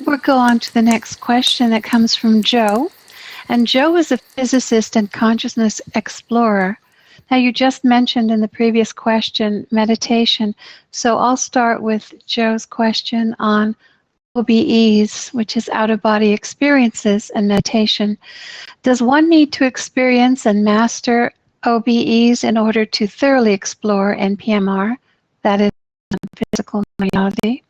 We'll go on to the next question that comes from Joe. And Joe is a physicist and consciousness explorer. Now, you just mentioned in the previous question meditation, so I'll start with Joe's question on OBEs, which is out-of-body experiences and meditation. Does one need to experience and master OBEs in order to thoroughly explore NPMR, that is, physical reality?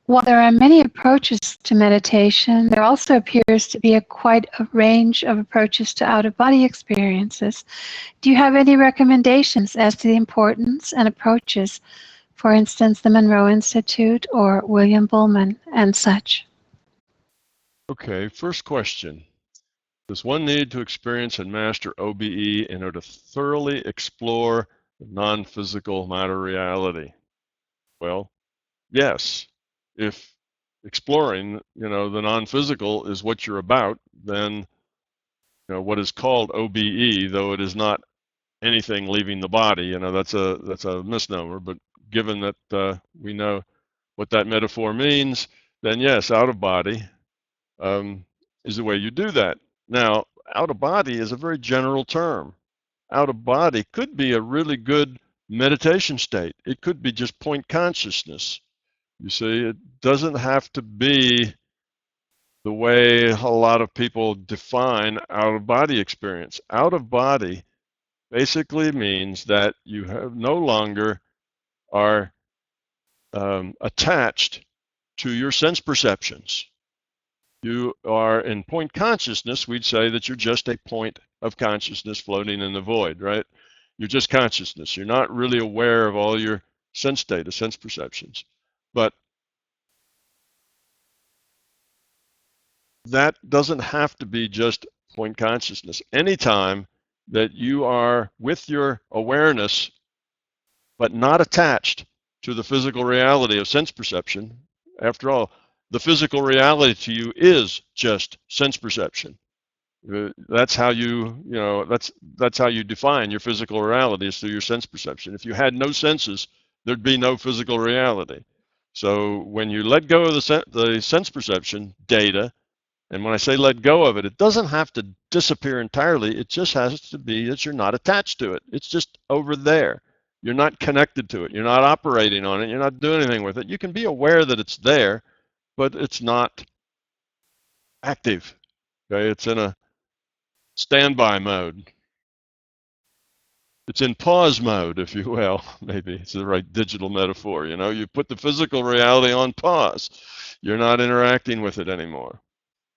While there are many approaches to meditation, there also appears to be quite a range of approaches to out-of-body experiences. Do you have any recommendations as to the importance and approaches, for instance, the Monroe Institute or William Buhlman and such? Okay, first question. Does one need to experience and master OBE in order to thoroughly explore the non-physical matter reality? Well, yes. If exploring, the non-physical is what you're about, then what is called OBE, though it is not anything leaving the body, that's a misnomer. But given that we know what that metaphor means, then yes, out of body is the way you do that. Now, out of body is a very general term. Out of body could be a really good meditation state. It could be just point consciousness. You see, it doesn't have to be the way a lot of people define out-of-body experience. Out-of-body basically means that you no longer are attached to your sense perceptions. You are in point consciousness. We'd say that you're just a point of consciousness floating in the void, right? You're just consciousness. You're not really aware of all your sense data, sense perceptions. But that doesn't have to be just point consciousness. Anytime that you are with your awareness, but not attached to the physical reality of sense perception, after all, the physical reality to you is just sense perception. That's how that's how you define your physical reality, is through your sense perception. If you had no senses, there'd be no physical reality. So when you let go of the sense perception data, and when I say let go of it, it doesn't have to disappear entirely. It just has to be that you're not attached to it. It's just over there. You're not connected to it. You're not operating on it. You're not doing anything with it. You can be aware that it's there, but it's not active. Okay, it's in a standby mode. It's in pause mode, if you will. Maybe it's the right digital metaphor. You put the physical reality on pause. You're not interacting with it anymore.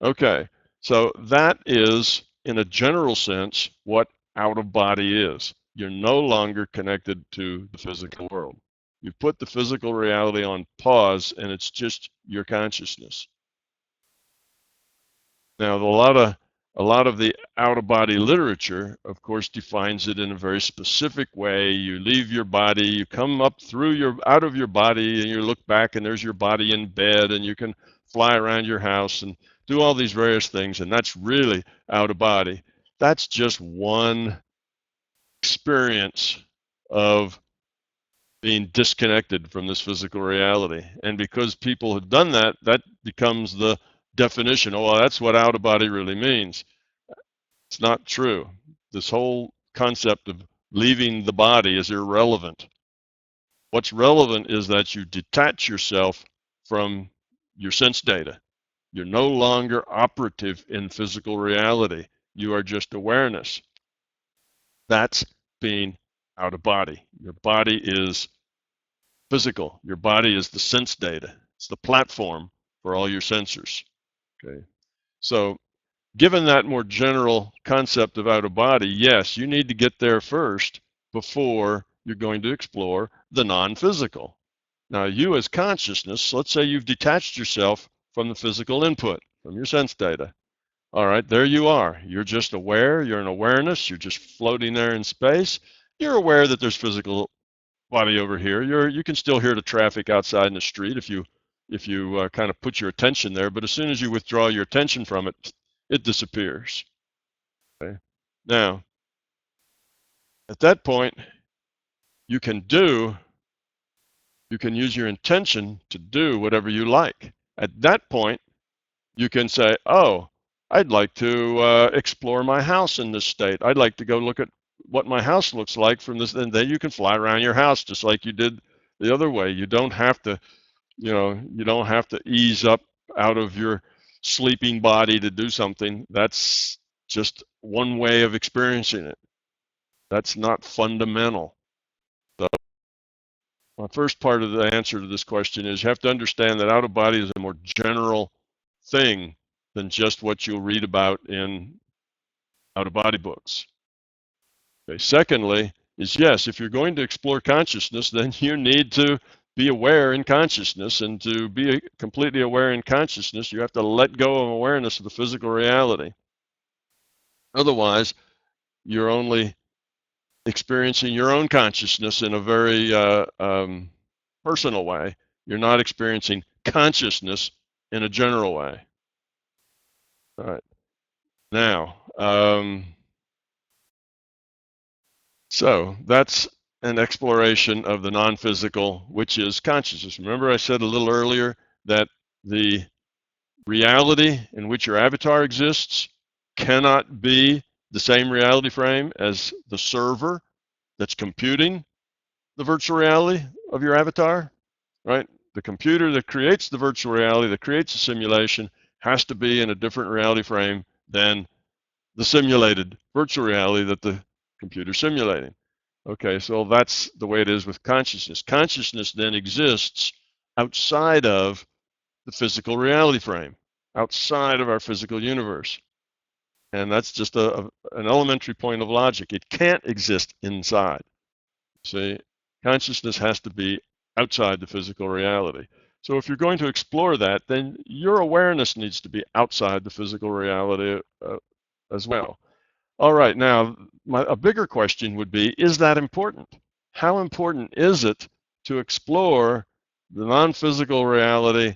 Okay, so that is, in a general sense, what out of body is. You're no longer connected to the physical world. You put the physical reality on pause, and it's just your consciousness. Now, a lot of the out-of-body literature, of course, defines it in a very specific way. You leave your body, you come up out of your body, and you look back, and there's your body in bed, and you can fly around your house and do all these various things, and that's really out of body. That's just one experience of being disconnected from this physical reality. And because people have done that, that becomes the definition. Oh, well, that's what out of body really means. It's not true. This whole concept of leaving the body is irrelevant. What's relevant is that you detach yourself from your sense data. You're no longer operative in physical reality. You are just awareness. That's being out of body. Your body is physical. Your body is the sense data. It's the platform for all your sensors. Okay. So given that more general concept of out of body, yes, you need to get there first before you're going to explore the non-physical. Now, you as consciousness, let's say you've detached yourself from the physical input, from your sense data. All right, there you are. You're just aware. You're in awareness. You're just floating there in space. You're aware that there's physical body over here. You can still hear the traffic outside in the street if you kind of put your attention there. But as soon as you withdraw your attention from it, it disappears. Okay. Now, at that point, you can do You can use your intention to do whatever you like. At that point, you can say, oh, I'd like to explore my house in this state. I'd like to go look at what my house looks like from this, and then you can fly around your house just like you did the other way. You don't have to, you don't have to ease up out of your sleeping body to do something. That's just one way of experiencing it. That's not fundamental. So my first part of the answer to this question is you have to understand that out of body is a more general thing than just what you'll read about in out of body books. Okay. Secondly, is yes, if you're going to explore consciousness, then you need to be aware in consciousness, and to be completely aware in consciousness, you have to let go of awareness of the physical reality. Otherwise, you're only experiencing your own consciousness in a very personal way. You're not experiencing consciousness in a general way. All right. Now, so that's an exploration of the non-physical, which is consciousness. Remember I said a little earlier that the reality in which your avatar exists cannot be the same reality frame as the server that's computing the virtual reality of your avatar, right? The computer that creates the virtual reality, that creates the simulation, has to be in a different reality frame than the simulated virtual reality that the computer's simulating. Okay, so that's the way it is with consciousness. Consciousness then exists outside of the physical reality frame, outside of our physical universe. And that's just an elementary point of logic. It can't exist inside. See, consciousness has to be outside the physical reality. So if you're going to explore that, then your awareness needs to be outside the physical reality as well. All right, now a bigger question would be, is that important? How important is it to explore the non-physical reality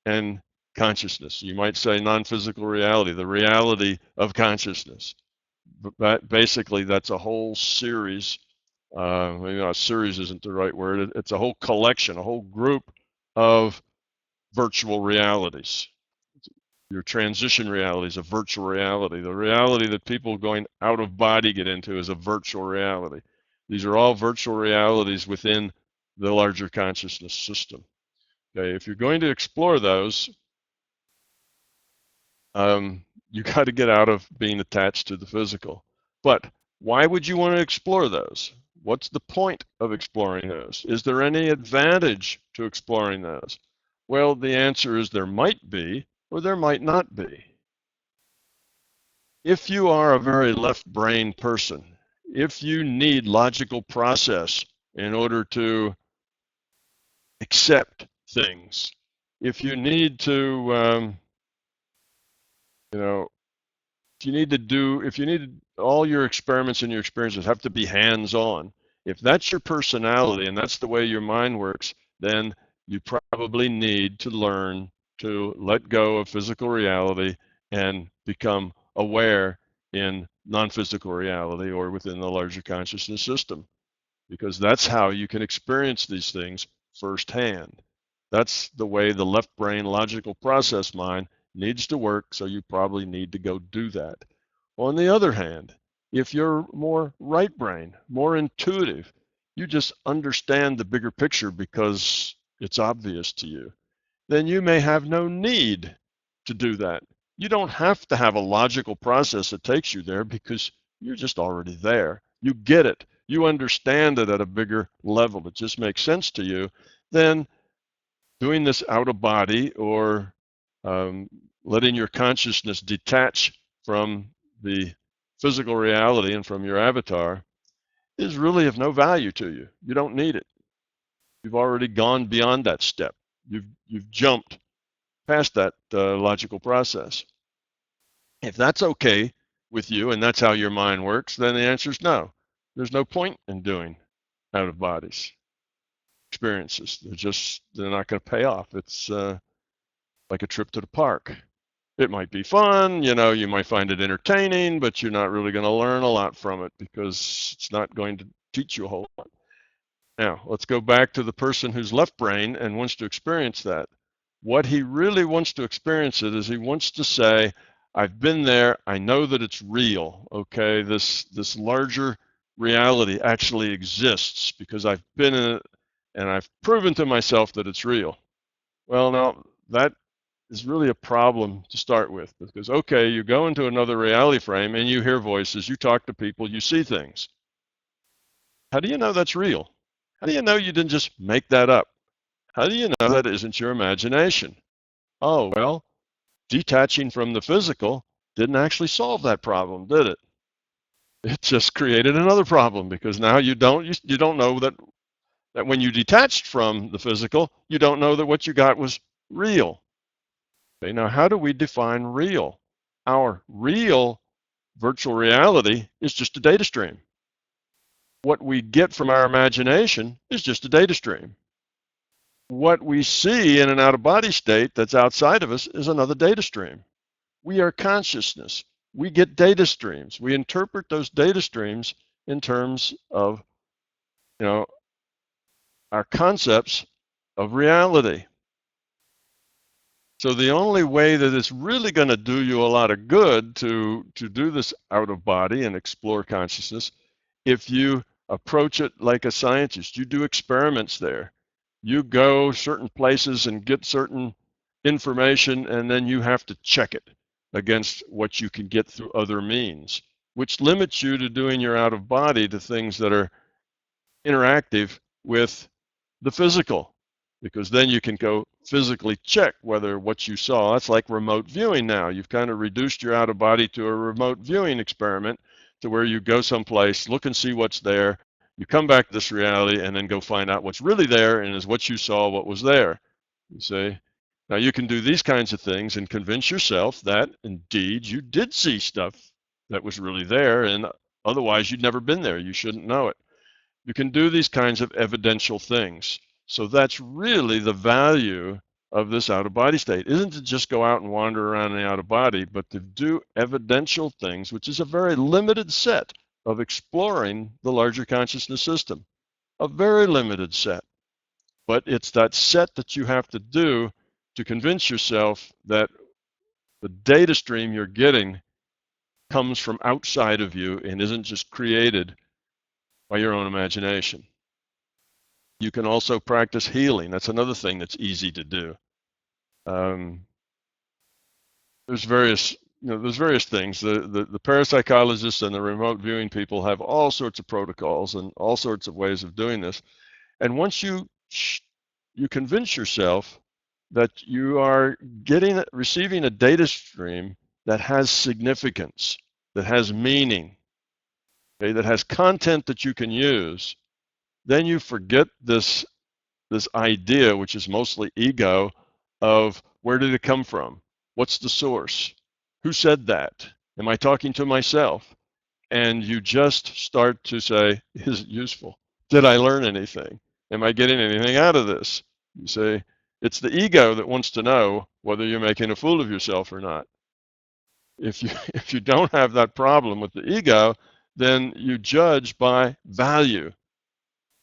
and consciousness? You might say non-physical reality, the reality of consciousness. But basically, that's a whole series. A series isn't the right word. It's a whole collection, a whole group of virtual realities. Your transition reality is a virtual reality. The reality that people going out of body get into is a virtual reality. These are all virtual realities within the larger consciousness system. Okay, if you're going to explore those, you got to get out of being attached to the physical. But why would you want to explore those? What's the point of exploring those? Is there any advantage to exploring those? Well, the answer is there might be, or there might not be. If you are a very left-brain person, if you need logical process in order to accept things, if you need to, if you need all your experiments and your experiences have to be hands-on. If that's your personality and that's the way your mind works, then you probably need to learn to let go of physical reality and become aware in non-physical reality or within the larger consciousness system, because that's how you can experience these things firsthand. That's the way the left brain logical process mind needs to work, so you probably need to go do that. On the other hand, if you're more right brain, more intuitive, you just understand the bigger picture because it's obvious to you, then you may have no need to do that. You don't have to have a logical process that takes you there because you're just already there. You get it. You understand it at a bigger level. It just makes sense to you. Then doing this out of body, or letting your consciousness detach from the physical reality and from your avatar, is really of no value to you. You don't need it. You've already gone beyond that step. You've jumped past that logical process. If that's okay with you and that's how your mind works, then the answer is no. There's no point in doing out of bodies experiences. They're not going to pay off. It's like a trip to the park. It might be fun, you might find it entertaining, but you're not really going to learn a lot from it because it's not going to teach you a whole lot. Now, let's go back to the person who's left brain and wants to experience that. What he really wants to experience it is he wants to say, I've been there, I know that it's real, okay? This larger reality actually exists because I've been in it and I've proven to myself that it's real. Well, now, that is really a problem to start with because, okay, you go into another reality frame and you hear voices, you talk to people, you see things. How do you know that's real? How do you know you didn't just make that up? How do you know that isn't your imagination? Oh, well, detaching from the physical didn't actually solve that problem, did it? It just created another problem because now you don't know that when you detached from the physical, you don't know that what you got was real. Okay, now how do we define real? Our real virtual reality is just a data stream. What we get from our imagination is just a data stream. What we see in an out-of-body state that's outside of us is another data stream. We are consciousness. We get data streams. We interpret those data streams in terms of, you know, our concepts of reality. So the only way that it's really going to do you a lot of good to do this out of body and explore consciousness, if you approach it like a scientist, you do experiments there. You go certain places and get certain information, and then you have to check it against what you can get through other means, which limits you to doing your out of body to things that are interactive with the physical, because then you can go physically check whether what you saw, that's like remote viewing now. You've kind of reduced your out of body to a remote viewing experiment to where you go someplace, look and see what's there, you come back to this reality, and then go find out what's really there, and is what you saw what was there. You see? Now you can do these kinds of things and convince yourself that indeed you did see stuff that was really there, and otherwise you'd never been there. You shouldn't know it. You can do these kinds of evidential things. So that's really the value of this out-of-body state. Isn't to just go out and wander around in the out-of-body, but to do evidential things, which is a very limited set of exploring the larger consciousness system. A very limited set. But it's that set that you have to do to convince yourself that the data stream you're getting comes from outside of you and isn't just created by your own imagination. You can also practice healing. That's another thing that's easy to do. There's various things. The parapsychologists and the remote viewing people have all sorts of protocols and all sorts of ways of doing this. And once you convince yourself that you are receiving a data stream that has significance, that has meaning, okay, that has content that you can use, then you forget this idea, which is mostly ego, of where did it come from? What's the source? Who said that? Am I talking to myself? And you just start to say, is it useful? Did I learn anything? Am I getting anything out of this? You say, it's the ego that wants to know whether you're making a fool of yourself or not. If you don't have that problem with the ego, then you judge by value.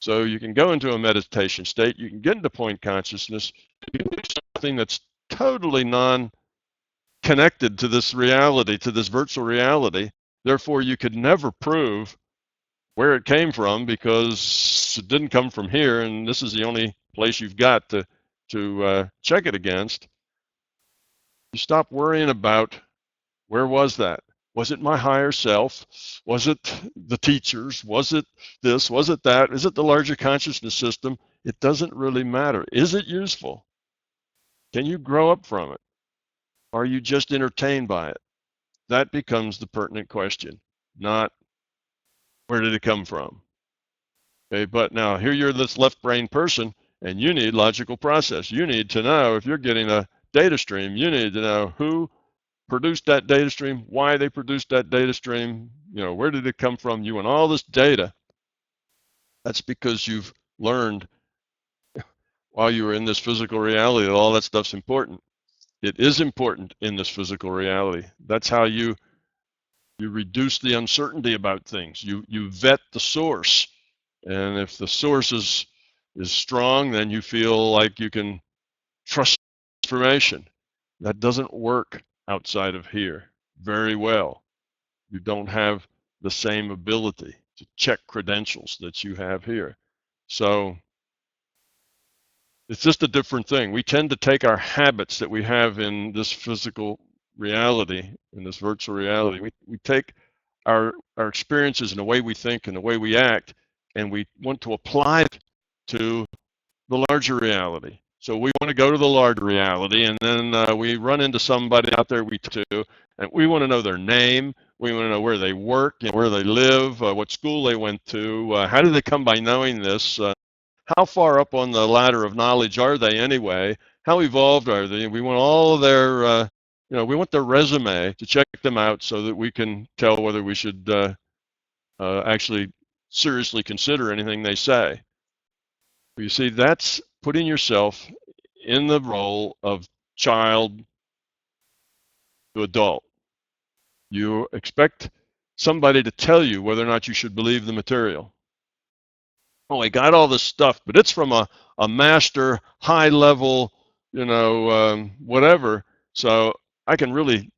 So you can go into a meditation state, you can get into point consciousness, you can do something that's totally non-connected to this reality, to this virtual reality. Therefore, you could never prove where it came from because it didn't come from here, and this is the only place you've got to check it against. You stop worrying about where was that? Was it my higher self? Was it the teachers? Was it this? Was it that? Is it the larger consciousness system? It doesn't really matter. Is it useful? Can you grow up from it? Are you just entertained by it? That becomes the pertinent question, not where did it come from? Okay, but now here you're this left brain person and you need logical process. You need to know if you're getting a data stream, you need to know who produced that data stream, why they produced that data stream, where did it come from? You want all this data. That's because you've learned while you were in this physical reality that all that stuff's important. It is important in this physical reality. That's how you reduce the uncertainty about things. You vet the source. And if the source is strong, then you feel like you can trust information. That doesn't work outside of here very well. You don't have the same ability to check credentials that you have here. So it's just a different thing. We tend to take our habits that we have in this physical reality, in this virtual reality, we take our experiences and the way we think and the way we act, and we want to apply it to the larger reality. So we want to go to the larger reality, and then we run into somebody out there we talk to, and we want to know their name. We want to know where they work, where they live, what school they went to. How did they come by knowing this? How far up on the ladder of knowledge are they anyway? How evolved are they? We want all of their, we want their resume to check them out so that we can tell whether we should actually seriously consider anything they say. You see, that's putting yourself in the role of child to adult. You expect somebody to tell you whether or not you should believe the material. Oh, I got all this stuff, but it's from a master, high level, whatever. So I can really,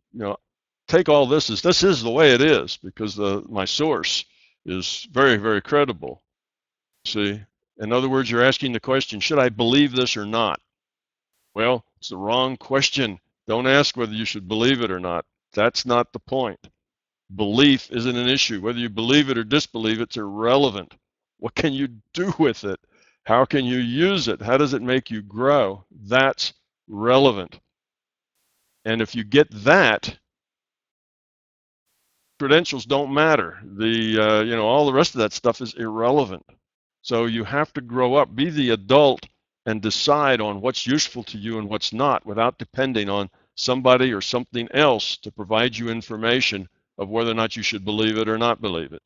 take all this as this is the way it is because my source is very, very credible. See, in other words, you're asking the question, should I believe this or not? Well, it's the wrong question. Don't ask whether you should believe it or not. That's not the point. Belief isn't an issue. Whether you believe it or disbelieve it's irrelevant. What can you do with it? How can you use it? How does it make you grow? That's relevant. And if you get that, credentials don't matter. All the rest of that stuff is irrelevant. So you have to grow up, be the adult, and decide on what's useful to you and what's not without depending on somebody or something else to provide you information of whether or not you should believe it or not believe it.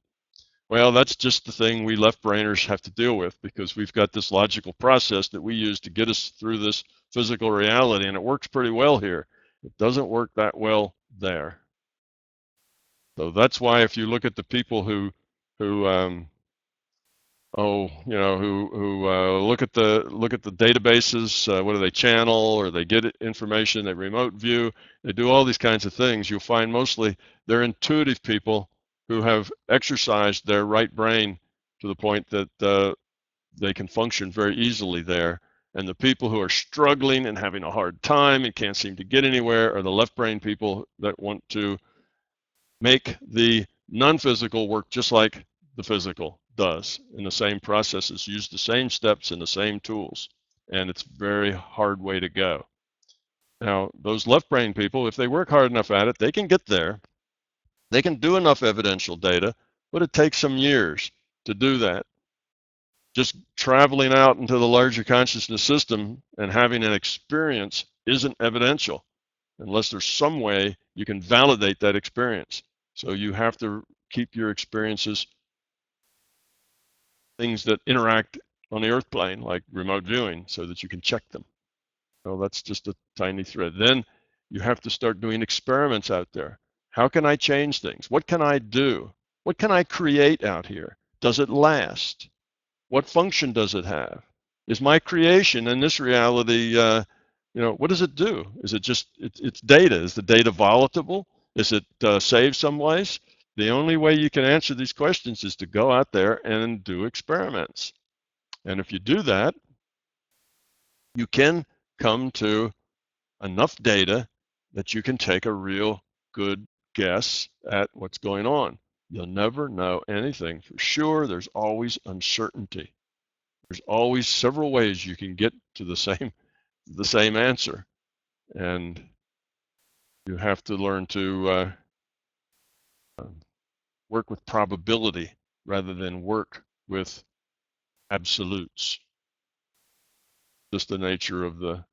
Well, that's just the thing we left-brainers have to deal with because we've got this logical process that we use to get us through this physical reality, and it works pretty well here. It doesn't work that well there. So that's why if you look at the people who look at the databases, what do they channel, or they get information, they remote view, they do all these kinds of things, you'll find mostly they're intuitive people who have exercised their right brain to the point that they can function very easily there. And the people who are struggling and having a hard time and can't seem to get anywhere are the left brain people that want to make the non-physical work just like the physical does in the same processes, use the same steps and the same tools. And it's a very hard way to go. Now, those left brain people, if they work hard enough at it, they can get there. They can do enough evidential data, but it takes some years to do that. Just traveling out into the larger consciousness system and having an experience isn't evidential unless there's some way you can validate that experience. So you have to keep your experiences things that interact on the earth plane, like remote viewing, so that you can check them. Well, that's just a tiny thread. Then you have to start doing experiments out there. How can I change things? What can I do? What can I create out here? Does it last? What function does it have? Is my creation in this reality, what does it do? Is it just, it's data. Is the data volatile? Is it saved someplace? The only way you can answer these questions is to go out there and do experiments. And if you do that, you can come to enough data that you can take a real good guess at what's going on. You'll never know anything for sure. There's always uncertainty. There's always several ways you can get to the same answer. And you have to learn to work with probability rather than work with absolutes. Just the nature of the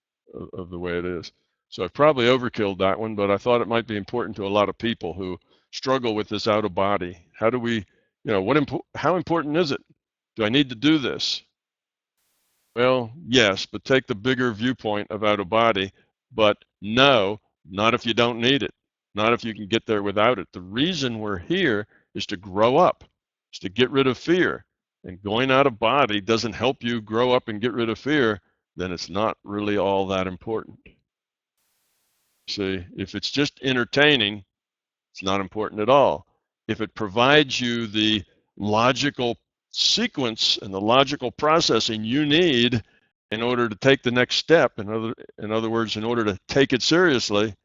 way it is. So I've probably overkilled that one, but I thought it might be important to a lot of people who struggle with this out of body. How do we, how important is it? Do I need to do this? Well, yes, but take the bigger viewpoint of out of body, but no, not if you don't need it, not if you can get there without it. The reason we're here is to grow up, is to get rid of fear. and going out of body doesn't help you grow up and get rid of fear, then it's not really all that important. See, if it's just entertaining, it's not important at all. If it provides you the logical sequence and the logical processing you need in order to take the next step, in other words, in order to take it seriously,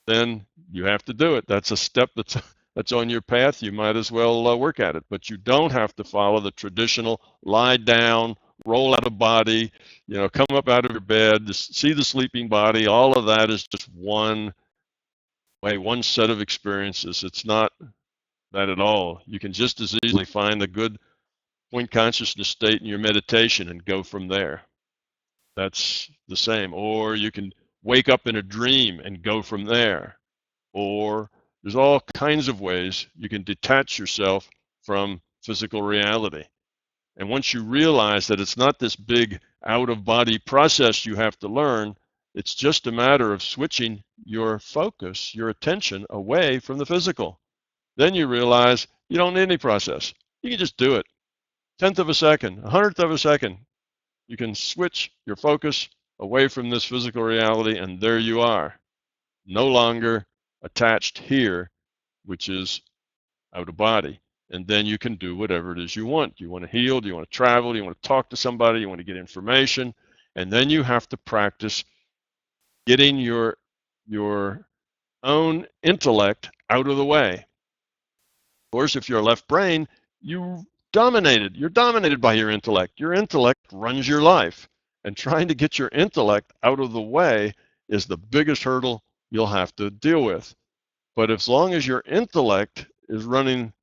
then you have to do it. That's a step that's on your path. You might as well work at it. But you don't have to follow the traditional lie down, roll out of body, come up out of your bed, see the sleeping body. All of that is just one way, one set of experiences. It's not that at all. You can just as easily find a good point consciousness state in your meditation and go from there. That's the same. Or you can wake up in a dream and go from there. Or there's all kinds of ways you can detach yourself from physical reality. And once you realize that it's not this big out-of-body process you have to learn, it's just a matter of switching your focus, your attention away from the physical. Then you realize you don't need any process. You can just do it. 1/10 of a second, 100th of a second. You can switch your focus away from this physical reality, and there you are. No longer attached here, which is out of body. And then you can do whatever it is you want. Do you want to heal? Do you want to travel? Do you want to talk to somebody? You want to get information? And then you have to practice getting your own intellect out of the way. Of course, if you're a left brain, you're dominated by your intellect. Your intellect runs your life. And trying to get your intellect out of the way is the biggest hurdle you'll have to deal with. But as long as your intellect is running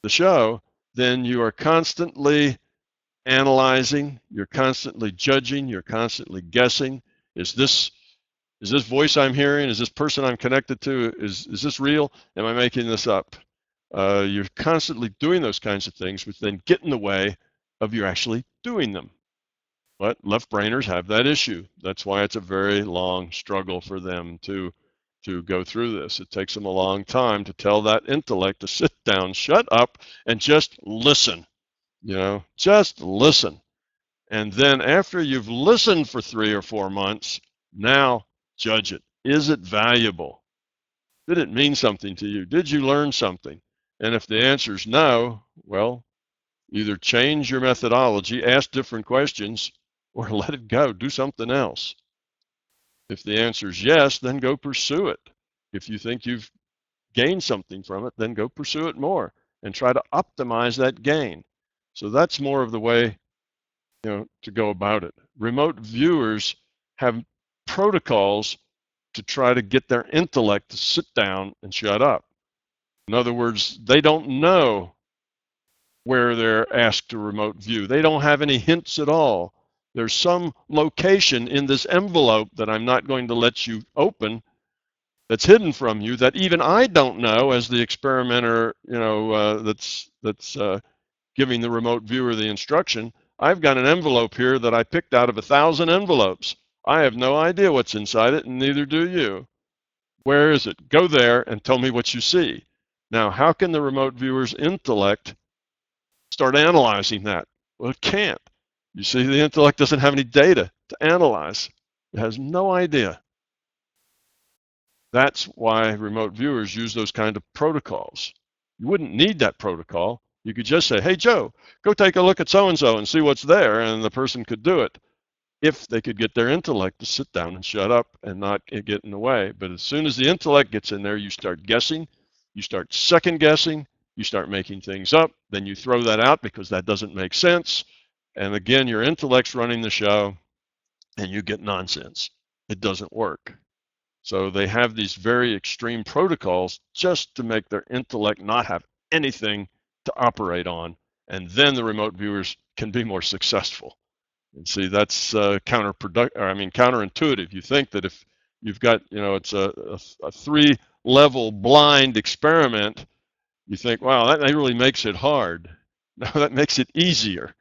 the show, then you are constantly analyzing, you're constantly judging, you're constantly guessing. Is this voice I'm hearing, is this person I'm connected to, is this real? Am I making this up? You're constantly doing those kinds of things, which then get in the way of you actually doing them. But left-brainers have that issue. That's why it's a very long struggle for them to go through this. It takes them a long time to tell that intellect to sit down, shut up, and just listen. Just listen. And then after you've listened for 3 or 4 months, now judge it. Is it valuable? Did it mean something to you? Did you learn something? And if the answer is no, well, either change your methodology, ask different questions, or let it go, do something else. If the answer is yes, then go pursue it. If you think you've gained something from it, then go pursue it more and try to optimize that gain. So that's more of the way, to go about it. Remote viewers have protocols to try to get their intellect to sit down and shut up. In other words, they don't know where they're asked to remote view. They don't have any hints at all. There's some location in this envelope that I'm not going to let you open that's hidden from you that even I don't know as the experimenter, that's giving the remote viewer the instruction. I've got an envelope here that I picked out of 1,000 envelopes. I have no idea what's inside it, and neither do you. Where is it? Go there and tell me what you see. Now, how can the remote viewer's intellect start analyzing that? Well, it can't. You see, the intellect doesn't have any data to analyze. It has no idea. That's why remote viewers use those kind of protocols. You wouldn't need that protocol. You could just say, hey, Joe, go take a look at so-and-so and see what's there, and the person could do it if they could get their intellect to sit down and shut up and not get in the way. But as soon as the intellect gets in there, you start guessing, you start second guessing, you start making things up, then you throw that out because that doesn't make sense. And again, your intellect's running the show and you get nonsense. It doesn't work. So they have these very extreme protocols just to make their intellect not have anything to operate on. And then the remote viewers can be more successful. And see, that's counterintuitive. You think that if you've got, it's a 3-level blind experiment, you think, wow, that really makes it hard. No, that makes it easier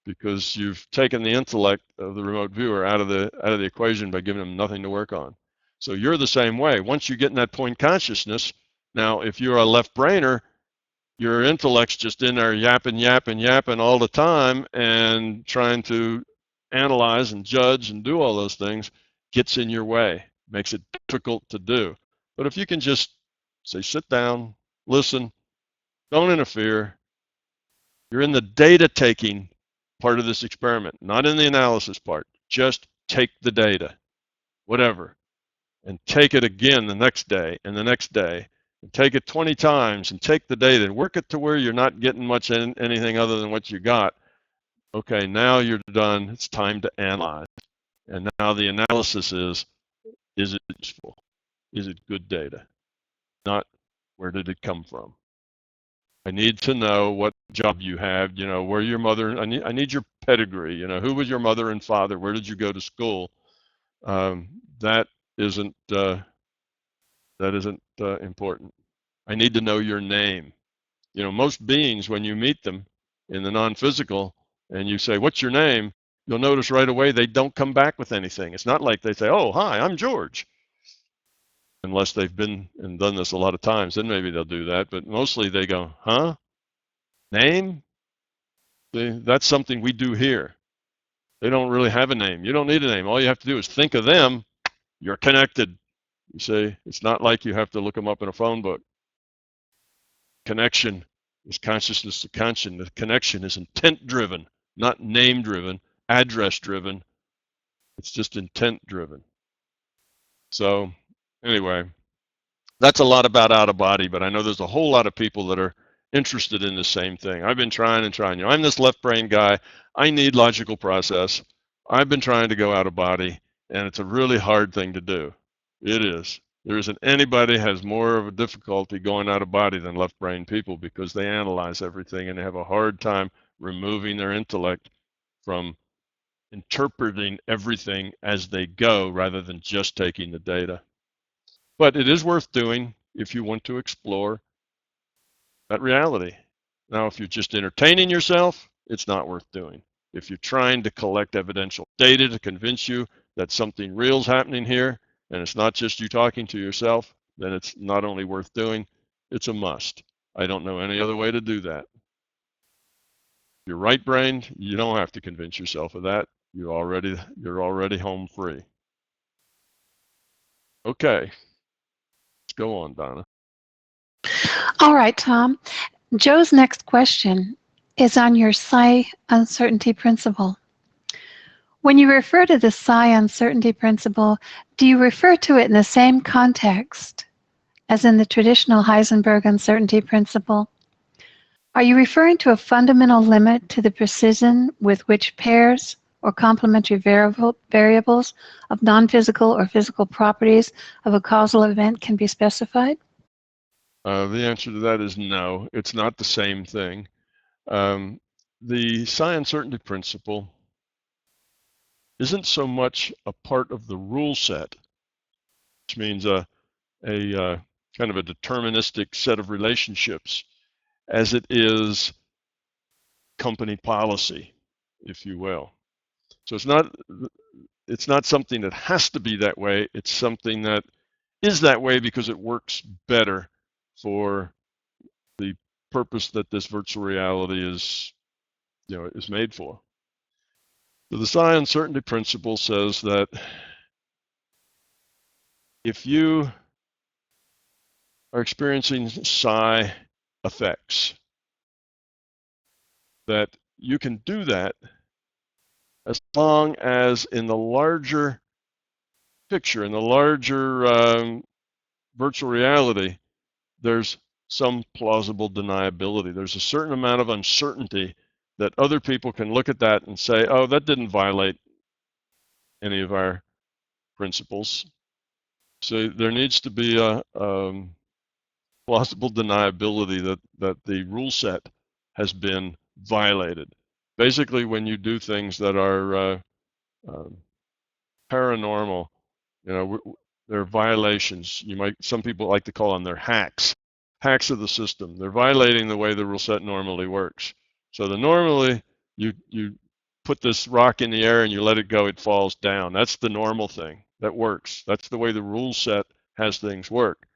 because you've taken the intellect of the remote viewer out of the equation by giving them nothing to work on. So you're the same way. Once you get in that point consciousness, now if you're a left brainer, your intellect's just in there yapping all the time, and trying to analyze and judge and do all those things gets in your way, makes it difficult to do. But if you can just say, sit down, listen, don't interfere, you're in the data taking part of this experiment, not in the analysis part. Just take the data, whatever, and take it again the next day and the next day, and take it 20 times and take the data and work it to where you're not getting much anything other than what you got. Okay, now you're done. It's time to analyze. And now the analysis is it useful? Is it good data? Not where did it come from? I need to know what job you have, where your mother, I need your pedigree, who was your mother and father, where did you go to school? That isn't important. I need to know your name. Most beings, when you meet them in the non-physical and you say, what's your name? You'll notice right away they don't come back with anything. It's not like they say, oh, hi, I'm George. Unless they've been and done this a lot of times, then maybe they'll do that. But mostly they go, huh? Name? That's something we do here. They don't really have a name. You don't need a name. All you have to do is think of them. You're connected. You say, it's not like you have to look them up in a phone book. Connection is consciousness to conscience. The connection is intent driven, not name driven, address driven. It's just intent driven. So anyway, that's a lot about out of body, but I know there's a whole lot of people that are interested in the same thing. I've been trying and trying. I'm this left brain guy. I need logical process. I've been trying to go out of body, and it's a really hard thing to do. It is. There isn't anybody has more of a difficulty going out of body than left brain people, because they analyze everything and they have a hard time removing their intellect from interpreting everything as they go rather than just taking the data. But it is worth doing if you want to explore that reality. Now, if you're just entertaining yourself, it's not worth doing. If you're trying to collect evidential data to convince you that something real is happening here, and it's not just you talking to yourself, then it's not only worth doing, it's a must. I don't know any other way to do that. If you're right-brained, you don't have to convince yourself of that. You're already home free. Okay, let's go on, Donna. All right, Tom. Joe's next question is on your psi uncertainty principle. When you refer to the psi uncertainty principle, do you refer to it in the same context as in the traditional Heisenberg uncertainty principle? Are you referring to a fundamental limit to the precision with which pairs or complementary variables of non-physical or physical properties of a causal event can be specified? The answer to that is no. It's not the same thing. The psi uncertainty principle isn't so much a part of the rule set, which means a kind of a deterministic set of relationships, as it is company policy, if you will. So it's not something that has to be that way. It's something that is that way because it works better for the purpose that this virtual reality is made for. So the psi uncertainty principle says that if you are experiencing psi effects, that you can do that as long as in the larger picture, in the larger virtual reality, there's some plausible deniability. There's a certain amount of uncertainty that other people can look at that and say, oh, that didn't violate any of our principles. So there needs to be a plausible deniability that the rule set has been violated. Basically, when you do things that are paranormal, they're violations. Some people like to call them their hacks of the system. They're violating the way the rule set normally works. So normally you put this rock in the air and you let it go, it falls down. That's the normal thing. That works. That's the way the rule set has things work.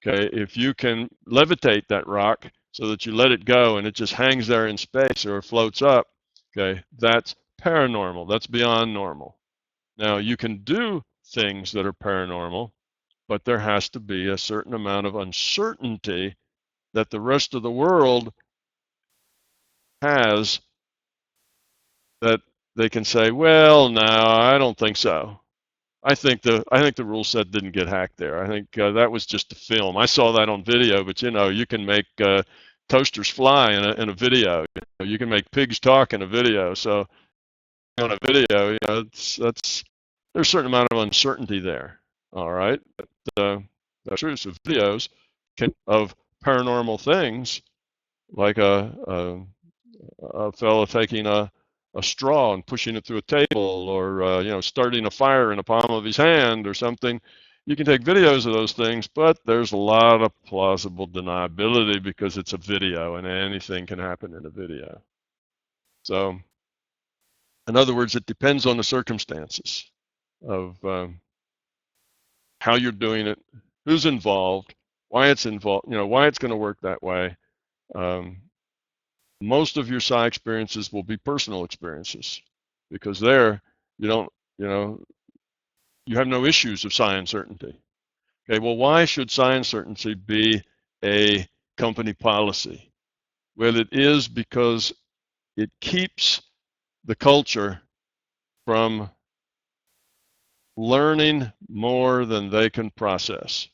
Okay, if you can levitate that rock so that you let it go and it just hangs there in space or floats up, okay, that's paranormal. That's beyond normal. Now, you can do things that are paranormal, but there has to be a certain amount of uncertainty that the rest of the world has, that they can say, well, no, I don't think so. I think the rule set didn't get hacked there. I think that was just a film. I saw that on video, but you can make toasters fly in a video. You can make pigs talk in a video. So on a video, there's a certain amount of uncertainty there. All right, that's true. So videos of paranormal things, like a fellow taking a straw and pushing it through a table, or starting a fire in the palm of his hand or something. You can take videos of those things, but there's a lot of plausible deniability because it's a video and anything can happen in a video. So, in other words, it depends on the circumstances of how you're doing it, who's involved, why it's involved, why it's going to work that way. Most of your psi experiences will be personal experiences, because there you have no issues of psi uncertainty. Okay, well, why should psi uncertainty be a company policy? Well, it is because it keeps the culture from learning more than they can process.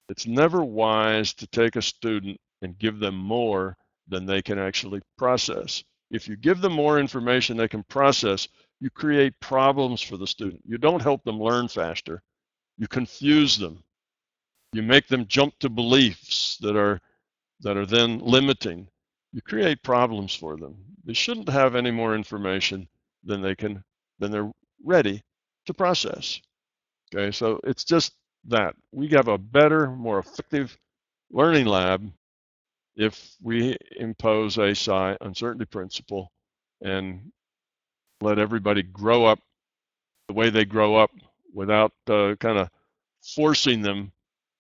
It's never wise to take a student and give them more than they can actually process. If you give them more information they can process, you create problems for the student. You don't help them learn faster. You confuse them. You make them jump to beliefs that are then limiting. You create problems for them. They shouldn't have any more information than they're ready to process. Okay, so it's just that we have a better, more effective learning lab if we impose a psi uncertainty principle and let everybody grow up the way they grow up, without kind of forcing them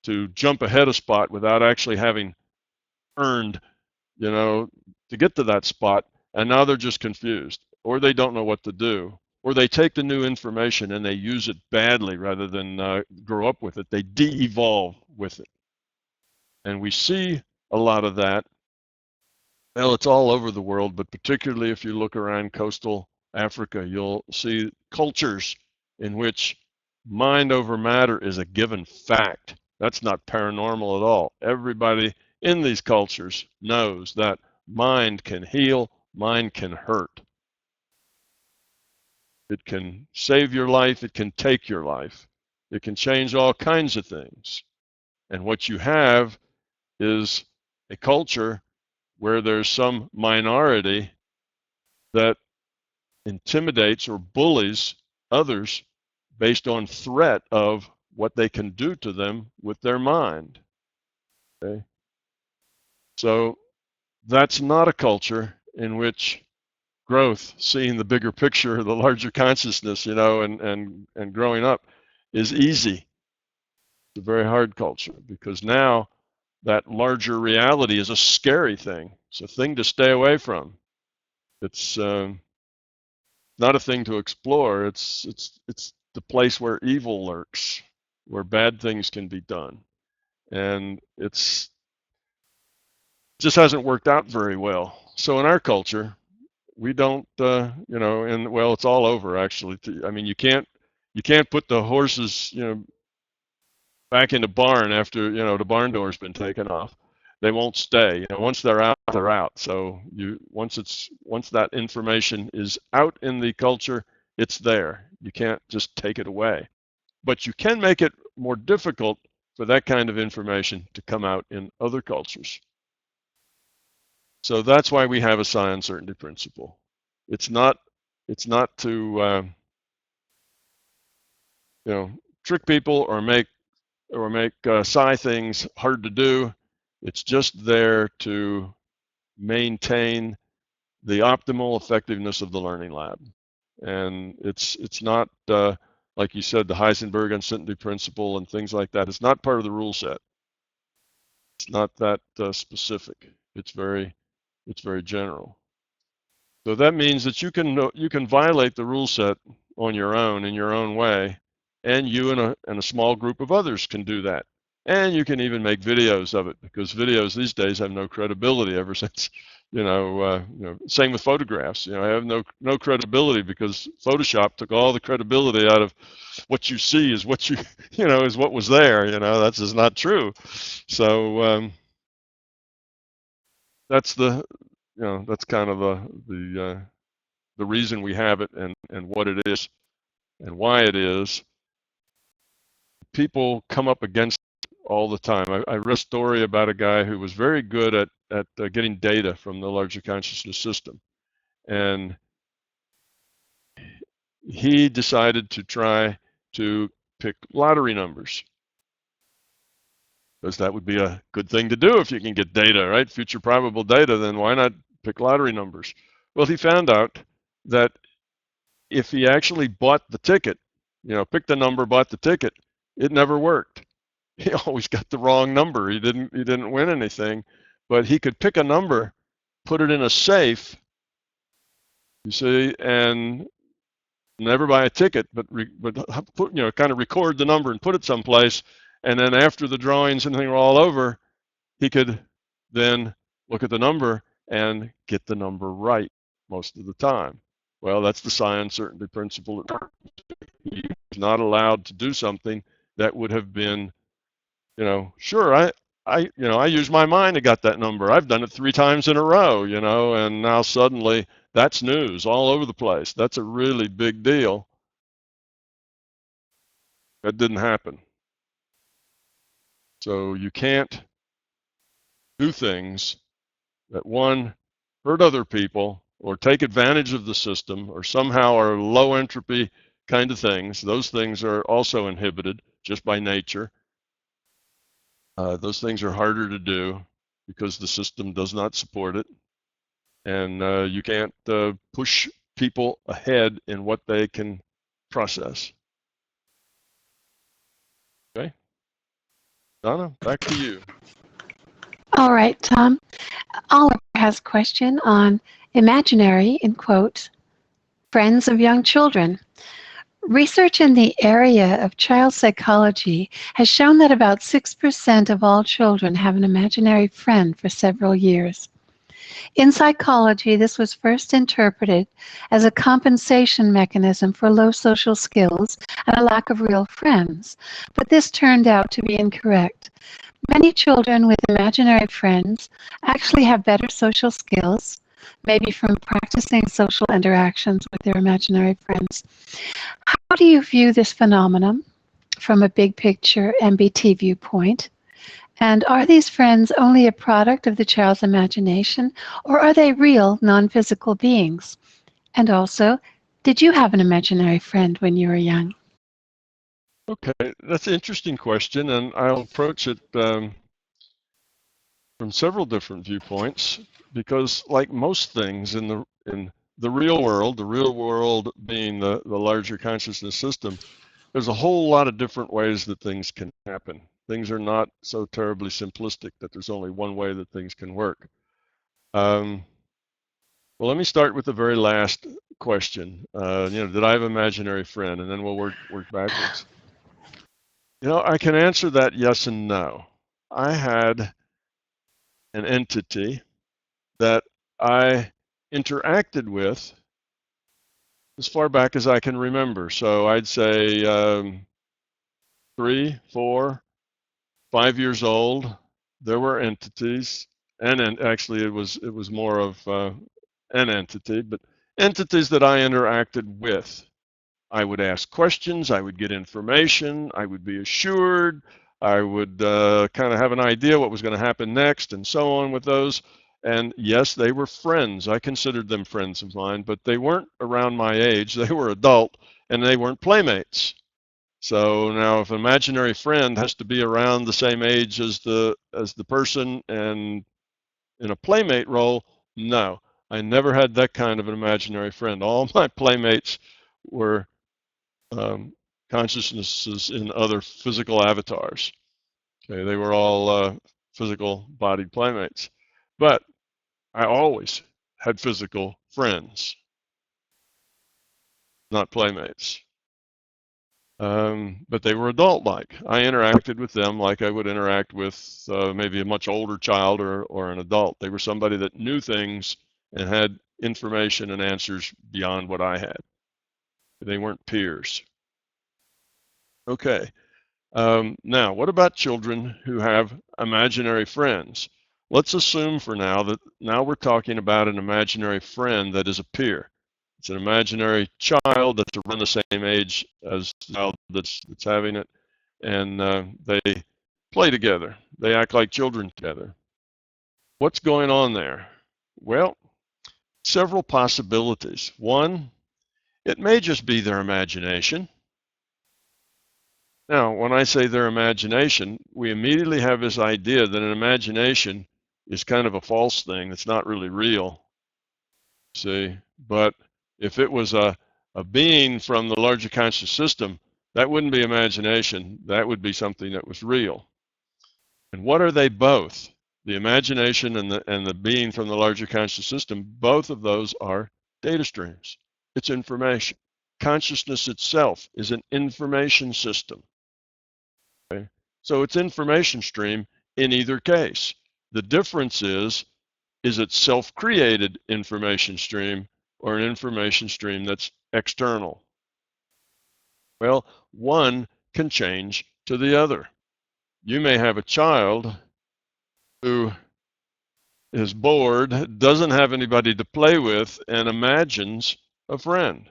to jump ahead a spot without actually having earned, to get to that spot. And now they're just confused, or they don't know what to do, or they take the new information and they use it badly rather than grow up with it. They de-evolve with it. And we see a lot of that. Well, it's all over the world, but particularly if you look around coastal Africa, you'll see cultures in which mind over matter is a given fact. That's not paranormal at all. Everybody in these cultures knows that mind can heal, mind can hurt. It can save your life, it can take your life. It can change all kinds of things. And what you have is a culture where there's some minority that intimidates or bullies others based on threat of what they can do to them with their mind. Okay? So that's not a culture in which growth, seeing the bigger picture, the larger consciousness, and growing up is easy. It's a very hard culture, because now that larger reality is a scary thing. It's a thing to stay away from. It's not a thing to explore. It's the place where evil lurks, where bad things can be done, and it just hasn't worked out very well. So in our culture, we don't, and well, it's all over actually. I mean, you can't put the horses, back in the barn after the barn door's been taken off. They won't stay. Once they're out, they're out. So once that information is out in the culture, it's there. You can't just take it away. But you can make it more difficult for that kind of information to come out in other cultures. So that's why we have a psi uncertainty principle. It's not to trick people or make psi things hard to do. It's just there to maintain the optimal effectiveness of the learning lab. And it's not, like you said, the Heisenberg uncertainty principle and things like that. It's not part of the rule set. It's not that specific. It's very general. So that means that you can violate the rule set on your own in your own way, and you and a small group of others can do that. And you can even make videos of it, because videos these days have no credibility ever since, same with photographs. I have no credibility because Photoshop took all the credibility out of what you see is what you, is what was there. That's just not true. So that's that's kind of the reason we have it and what it is and why it is. People come up against it all the time. I read a story about a guy who was very good at getting data from the larger consciousness system. And he decided to try to pick lottery numbers, because that would be a good thing to do if you can get data, right? Future probable data, then why not pick lottery numbers? Well, he found out that if he actually bought the ticket, picked the number, bought the ticket, it never worked. He always got the wrong number. He didn't win anything, but he could pick a number, put it in a safe, you see, and never buy a ticket, but put, kind of record the number and put it someplace, and then after the drawings and everything were all over, he could then look at the number and get the number right most of the time. Well, that's the psi uncertainty principle. He's not allowed to do something that would have been, sure, I used my mind and got that number. I've done it 3 times in a row, and now suddenly that's news all over the place. That's a really big deal. That didn't happen. So you can't do things that, one, hurt other people or take advantage of the system or somehow are low entropy kind of things. Those things are also inhibited just by nature. Those things are harder to do because the system does not support it. And you can't push people ahead in what they can process. Okay? Donna, back to you. All right, Tom. Oliver has a question on imaginary, in quotes, friends of young children. Research in the area of child psychology has shown that about 6% of all children have an imaginary friend for several years. In psychology, this was first interpreted as a compensation mechanism for low social skills and a lack of real friends, but this turned out to be incorrect. Many children with imaginary friends actually have better social skills, maybe from practicing social interactions with their imaginary friends. How do you view this phenomenon from a big picture MBT viewpoint? And are these friends only a product of the child's imagination, or are they real, non-physical beings? And also, did you have an imaginary friend when you were young? Okay, that's an interesting question, and I'll approach it from several different viewpoints, because like most things in the real world being the larger consciousness system, there's a whole lot of different ways that things can happen. Things are not so terribly simplistic that there's only one way that things can work. Well, let me start with the very last question. Did I have an imaginary friend? And then we'll work backwards. I can answer that yes and no. I had an entity that I interacted with as far back as I can remember. So I'd say 3, 4, 5 years old. There were entities, and actually it was more of an entity, but entities that I interacted with. I would ask questions, I would get information, I would be assured, I would kind of have an idea what was going to happen next, and so on with those. And yes, they were friends. I considered them friends of mine, but they weren't around my age. They were adult, and they weren't playmates. So now, if an imaginary friend has to be around the same age as the person and in a playmate role, no, I never had that kind of an imaginary friend. All my playmates were consciousnesses in other physical avatars. Okay, they were all physical bodied playmates. But I always had physical friends, not playmates. But they were adult-like. I interacted with them like I would interact with maybe a much older child or an adult. They were somebody that knew things and had information and answers beyond what I had. They weren't peers. Okay. Now, what about children who have imaginary friends? Let's assume for now that now we're talking about an imaginary friend that is a peer. It's an imaginary child that's around the same age as the child that's having it, and they play together. They act like children together. What's going on there? Well, several possibilities. One, it may just be their imagination. Now, when I say their imagination, we immediately have this idea that an imagination is kind of a false thing. It's not really real. See, but if it was a being from the larger conscious system, that wouldn't be imagination. That would be something that was real. And what are they both? The imagination and the being from the larger conscious system, both of those are data streams. It's information. Consciousness itself is an information system. Okay? So it's information stream in either case. The difference is it self-created information stream or an information stream that's external? Well, one can change to the other. You may have a child who is bored, doesn't have anybody to play with, and imagines a friend.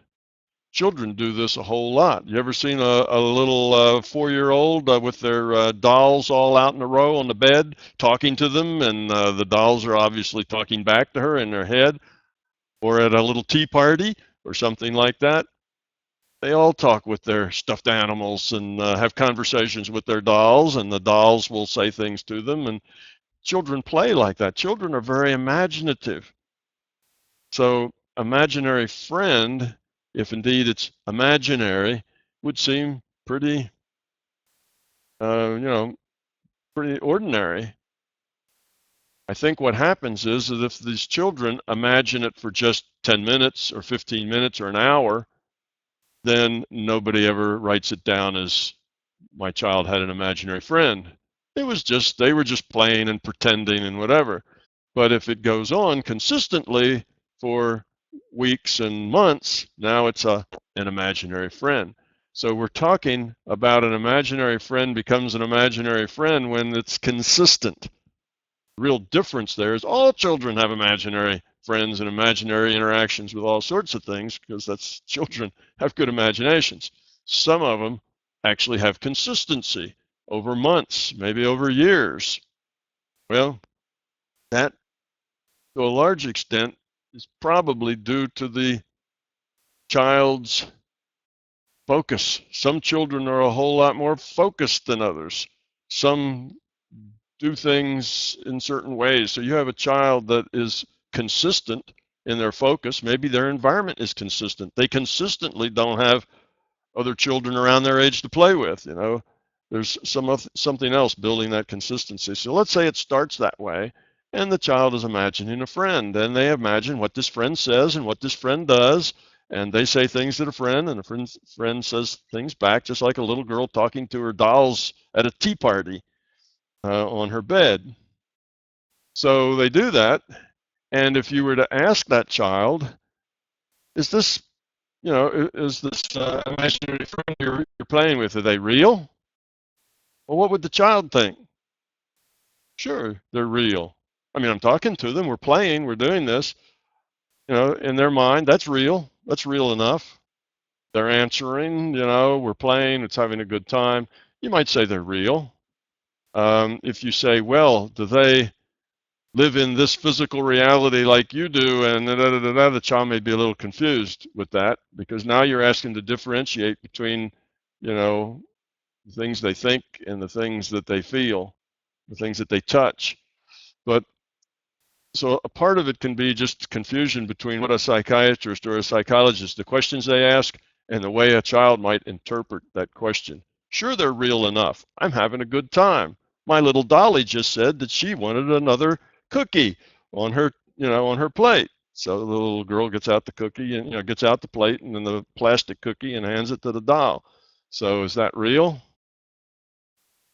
Children do this a whole lot. You ever seen a little 4-year-old with their dolls all out in a row on the bed talking to them, and the dolls are obviously talking back to her in their head? Or at a little tea party or something like that, they all talk with their stuffed animals and have conversations with their dolls, and the dolls will say things to them, and children play like that. Children are very imaginative. So imaginary friend, if indeed it's imaginary, would seem pretty, pretty ordinary. I think what happens is that if these children imagine it for just 10 minutes or 15 minutes or an hour, then nobody ever writes it down as my child had an imaginary friend. It was just, they were just playing and pretending and whatever. But if it goes on consistently for weeks and months, now it's an imaginary friend. So we're talking about an imaginary friend becomes an imaginary friend when it's consistent. The real difference there is all children have imaginary friends and imaginary interactions with all sorts of things, because that's, children have good imaginations. Some of them actually have consistency over months, maybe over years. Well, that to a large extent is probably due to the child's focus. Some children are a whole lot more focused than others. Some do things in certain ways. So you have a child that is consistent in their focus. Maybe their environment is consistent. They consistently don't have other children around their age to play with. There's something else building that consistency. So let's say it starts that way, and the child is imagining a friend, and they imagine what this friend says and what this friend does, and they say things to the friend, and the friend says things back, just like a little girl talking to her dolls at a tea party on her bed. So they do that, and if you were to ask that child, is this imaginary friend you're playing with, are they real? Well, what would the child think? Sure, they're real. I mean, I'm talking to them, we're playing, we're doing this. In their mind, that's real. That's real enough. They're answering, we're playing, it's having a good time. You might say they're real. If you say, well, do they live in this physical reality like you do, and the child may be a little confused with that, because now you're asking to differentiate between, the things they think and the things that they feel, the things that they touch. But so a part of it can be just confusion between what a psychiatrist or a psychologist, the questions they ask, and the way a child might interpret that question. Sure, they're real enough. I'm having a good time. My little Dolly just said that she wanted another cookie. on her, on her plate. So the little girl gets out the cookie and, gets out the plate and then the plastic cookie and hands it to the doll. So is that real?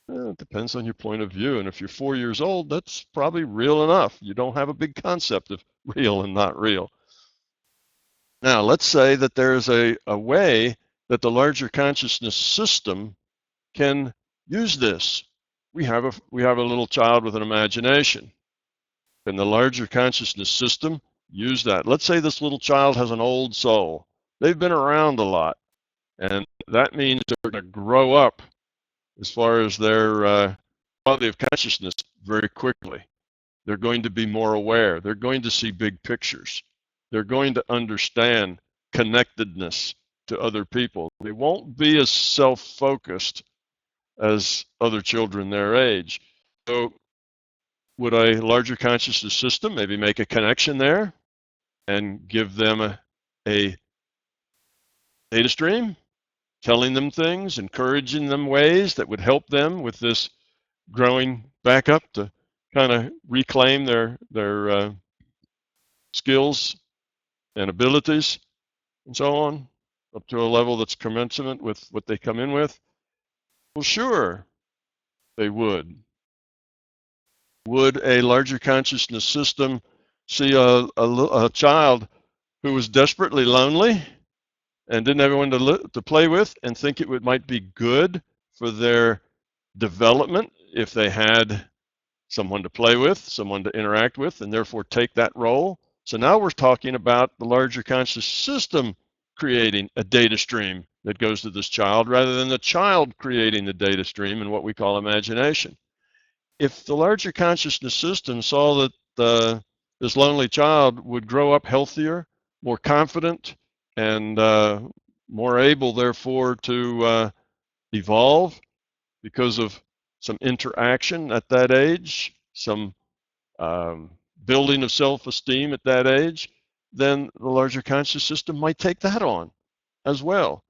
It depends on your point of view. And if you're 4 years old, that's probably real enough. You don't have a big concept of real and not real. Now, let's say that there's a way that the larger consciousness system can use this. We have a little child with an imagination. Can the larger consciousness system use that? Let's say this little child has an old soul. They've been around a lot, and that means they're going to grow up as far as their quality of consciousness very quickly. They're going to be more aware. They're going to see big pictures. They're going to understand connectedness to other people. They won't be as self-focused as other children their age. So would a larger consciousness system maybe make a connection there and give them a data stream, telling them things, encouraging them ways that would help them with this growing back up to kind of reclaim their skills and abilities and so on, up to a level that's commensurate with what they come in with? Well, sure, they would. Would a larger consciousness system see a child who was desperately lonely and didn't have anyone to play with and think it might be good for their development if they had someone to play with, someone to interact with, and therefore take that role? So now we're talking about the larger conscious system creating a data stream that goes to this child rather than the child creating the data stream in what we call imagination. If the larger consciousness system saw that this lonely child would grow up healthier, more confident, and more able, therefore, to evolve because of some interaction at that age, some building of self-esteem at that age, then the larger conscious system might take that on as well.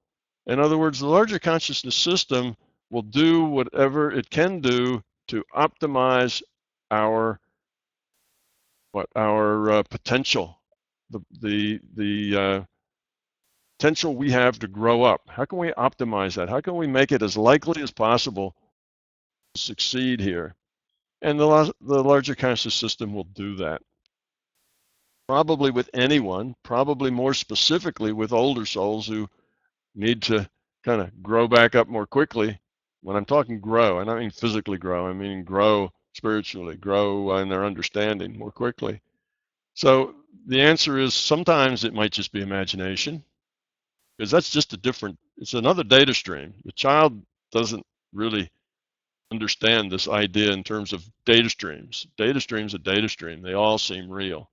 In other words, the larger consciousness system will do whatever it can do to optimize our potential, the potential we have to grow up. How can we optimize that? How can we make it as likely as possible to succeed here? And the larger conscious system will do that. Probably with anyone, probably more specifically with older souls who need to kind of grow back up more quickly. When I'm talking grow, I don't mean physically grow, I mean grow spiritually, grow in their understanding more quickly. So the answer is sometimes it might just be imagination, because that's just it's another data stream. The child doesn't really understand this idea in terms of data streams. Data stream's a data stream. They all seem real.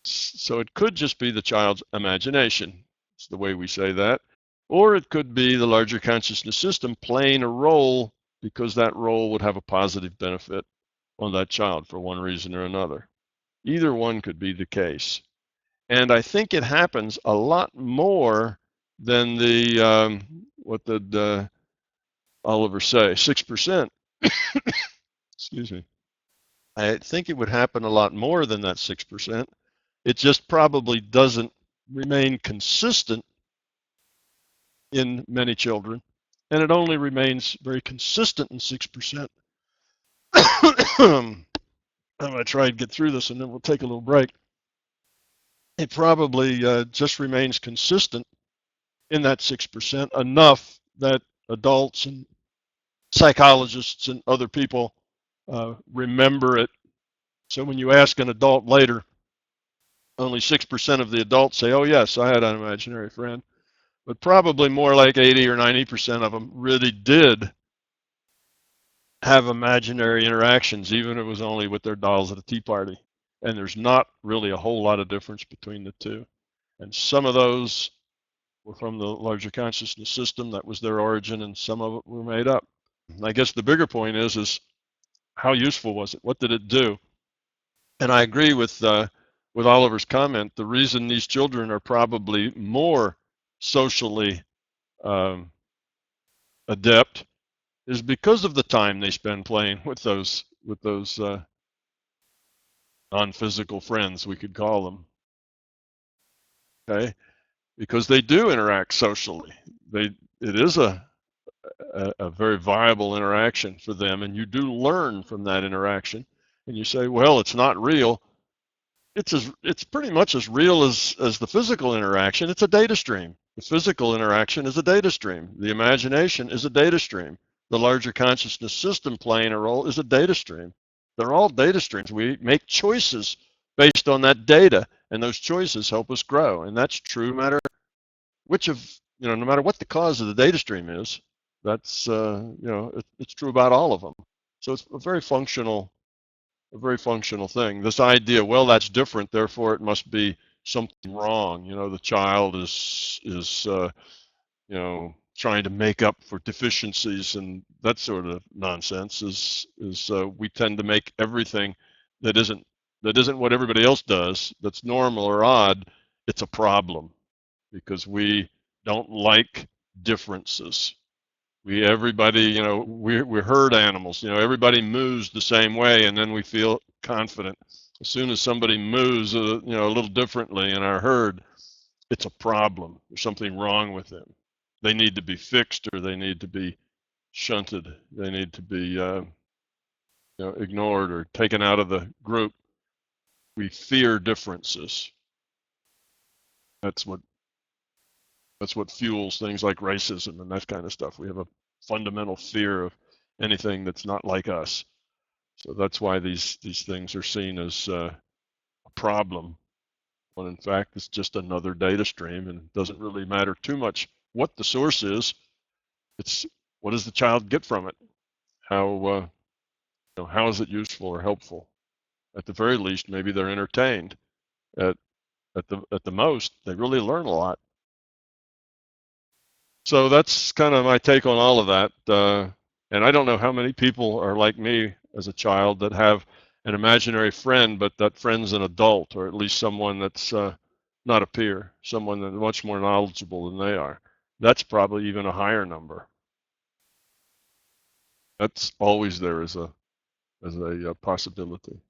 So it could just be the child's imagination. It's the way we say that. Or it could be the larger consciousness system playing a role because that role would have a positive benefit on that child for one reason or another. Either one could be the case. And I think it happens a lot more than what did Oliver say, 6%. Excuse me. I think it would happen a lot more than that 6%. It just probably doesn't remain consistent in many children, and it only remains very consistent in 6%. I'm going to try and get through this, and then we'll take a little break. It probably just remains consistent in that 6% enough that adults and psychologists and other people remember it. So when you ask an adult later, only 6% of the adults say, oh yes, I had an imaginary friend. But probably more like 80 or 90% of them really did have imaginary interactions, even if it was only with their dolls at a tea party. And there's not really a whole lot of difference between the two. And some of those were from the larger consciousness system. That was their origin, and some of it were made up. I guess the bigger point is how useful was it? What did it do? And I agree with Oliver's comment. The reason these children are probably more socially adept is because of the time they spend playing with those non-physical friends, we could call them. Okay, because they do interact socially. It is a very viable interaction for them, and you do learn from that interaction. And you say, well, it's not real. It's pretty much as real as the physical interaction. It's a data stream. The physical interaction is a data stream. The imagination is a data stream. The larger consciousness system playing a role is a data stream. They're all data streams. We make choices based on that data, and those choices help us grow. And that's true no matter which of, no matter what the cause of the data stream is. That's, it's true about all of them. So it's a very functional thing. This idea, well, that's different, therefore it must be something wrong. The child is trying to make up for deficiencies, and that sort of nonsense is we tend to make everything that isn't what everybody else does, that's normal or odd, it's a problem, because we don't like differences. Everybody, we're herd animals. Everybody moves the same way, and then we feel confident. As soon as somebody moves, a little differently in our herd, it's a problem. There's something wrong with them. They need to be fixed, or they need to be shunted. They need to be, ignored or taken out of the group. We fear differences. That's what fuels things like racism and that kind of stuff. We have a fundamental fear of anything that's not like us. So that's why these things are seen as a problem, when in fact it's just another data stream, and it doesn't really matter too much what the source is. It's what does the child get from it? How is it useful or helpful? At the very least, maybe they're entertained. At the most, they really learn a lot. So that's kind of my take on all of that. And I don't know how many people are like me as a child that have an imaginary friend, but that friend's an adult, or at least someone that's not a peer, someone that's much more knowledgeable than they are. That's probably even a higher number. That's always there as a possibility.